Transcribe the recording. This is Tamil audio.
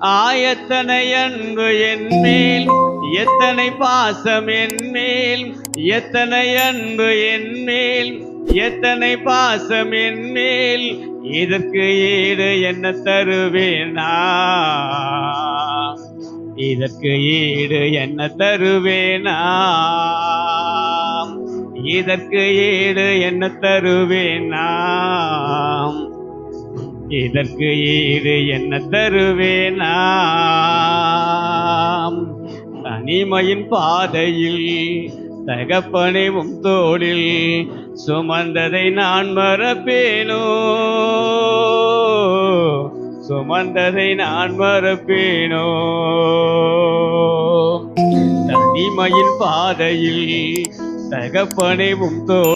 ஆயத்தனை அன்பு என்மேல், எத்தனை பாசம் என்மேல், எத்தனை அன்பு என்மேல், எத்தனை பாசம் என்மேல், இதற்கு ஈடு என்ன தருவேனா? இதற்கு ஈடு என்ன தருவேனா? இதற்கு ஈடு என்ன தருவேனா? இதற்கு ஈடு என்ன தருவேனா? தனிமையின் பாதையில் தகப்பனைவும் தோளில் சுமந்ததை நான் மறப்பேனோ? சுமந்ததை நான் மறப்பேனோ? தனிமையின் பாதையில் தகப்பனைவும் தோளில்